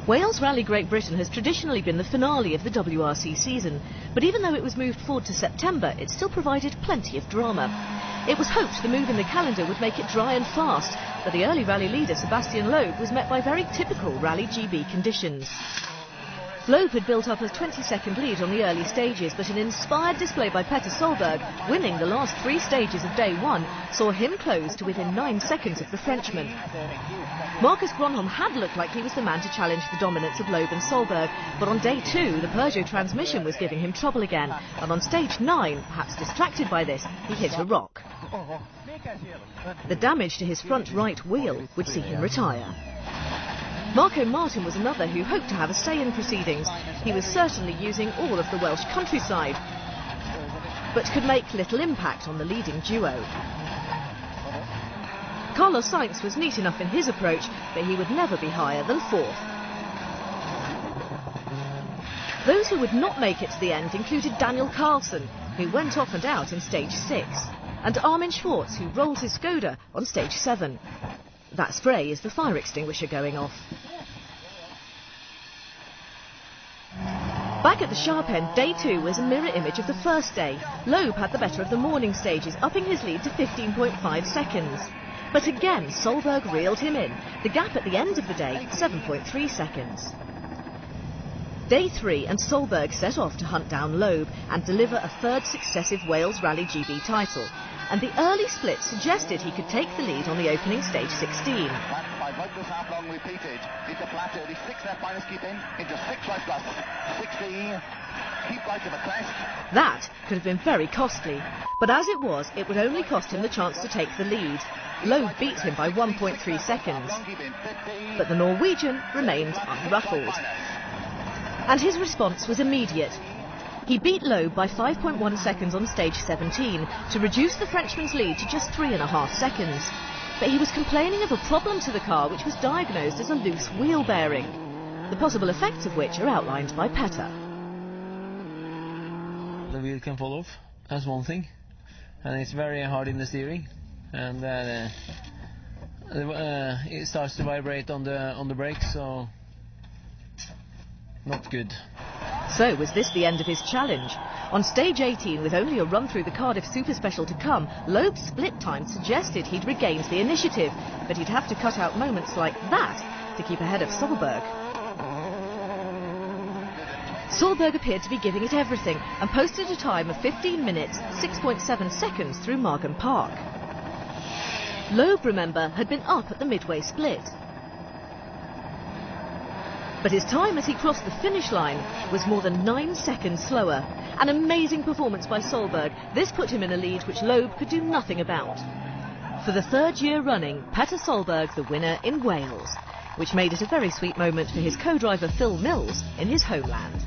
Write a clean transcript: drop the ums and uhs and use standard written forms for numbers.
Wales Rally Great Britain has traditionally been the finale of the WRC season, but even though it was moved forward to September, it still provided plenty of drama. It was hoped the move in the calendar would make it dry and fast, but the early rally leader Sebastian Loeb was met by very typical Rally GB conditions. Loeb had built up a 20-second lead on the early stages, but an inspired display by Petter Solberg, winning the last 3 stages of day 1, saw him close to within 9 seconds of the Frenchman. Marcus Gronholm had looked like he was the man to challenge the dominance of Loeb and Solberg, but on day 2 the Peugeot transmission was giving him trouble again, and on stage 9, perhaps distracted by this, he hit a rock. The damage to his front right wheel would see him retire. Marco Martin was another who hoped to have a say in proceedings. He was certainly using all of the Welsh countryside, but could make little impact on the leading duo. Carlos Sainz was neat enough in his approach, but he would never be higher than 4th. Those who would not make it to the end included Daniel Carlson, who went off and out in stage 6, and Armin Schwartz, who rolled his Skoda on stage 7. That spray is the fire extinguisher going off. Back at the sharp end, day 2 was a mirror image of the first day. Loeb had the better of the morning stages, upping his lead to 15.5 seconds. But again, Solberg reeled him in. The gap at the end of the day, 7.3 seconds. Day 3 and Solberg set off to hunt down Loeb and deliver a 3rd successive Wales Rally GB title. And the early split suggested he could take the lead on the opening stage 16. That could have been very costly, but as it was, it would only cost him the chance to take the lead. Loeb beat him by 1.3 seconds, but the Norwegian remained unruffled. And his response was immediate. He beat Loeb by 5.1 seconds on stage 17 to reduce the Frenchman's lead to just 3.5 seconds. But he was complaining of a problem to the car which was diagnosed as a loose wheel bearing, the possible effects of which are outlined by Petter. The wheel can fall off, that's one thing, and it's very hard in the steering, and it starts to vibrate on the brakes, so not good. So was this the end of his challenge? On stage 18, with only a run through the Cardiff Super Special to come, Loeb's split time suggested he'd regained the initiative, but he'd have to cut out moments like that to keep ahead of Solberg. Solberg appeared to be giving it everything and posted a time of 15 minutes, 6.7 seconds through Margam Park. Loeb, remember, had been up at the midway split. But his time as he crossed the finish line was more than 9 seconds slower. An amazing performance by Solberg. This put him in a lead which Loeb could do nothing about. For the 3rd year running, Petter Solberg the winner in Wales, which made it a very sweet moment for his co-driver Phil Mills in his homeland.